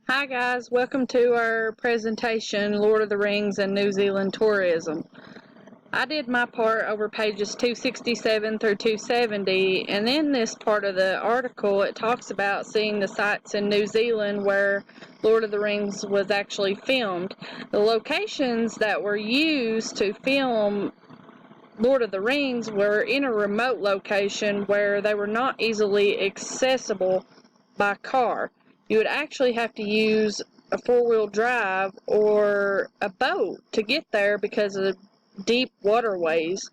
Hi guys, welcome to our presentation, Lord of the Rings and New Zealand Tourism. I did my part over pages 267 through 270, and in this part of the article it talks about seeing the sites in New Zealand where Lord of the Rings was actually filmed. The locations that were used to film Lord of the Rings were in a remote location where they were not easily accessible by car. You would actually have to use a four-wheel drive or a boat to get there because of deep waterways.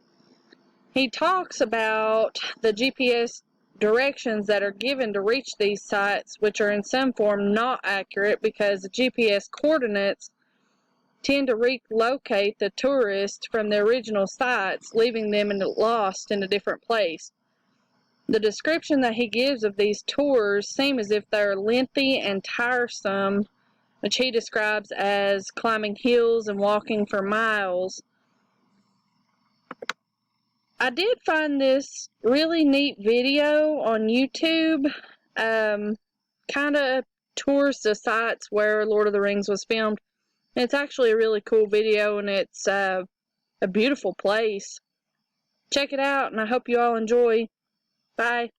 He talks about the GPS directions that are given to reach these sites, which are in some form not accurate because the GPS coordinates tend to relocate the tourists from the original sites, leaving them lost in a different place. The description that he gives of these tours seem as if they're lengthy and tiresome, which he describes as climbing hills and walking for miles. I did find this really neat video on YouTube, kind of tours the sites where Lord of the Rings was filmed. It's actually a really cool video, and it's a beautiful place. Check it out, and I hope you all enjoy. Bye.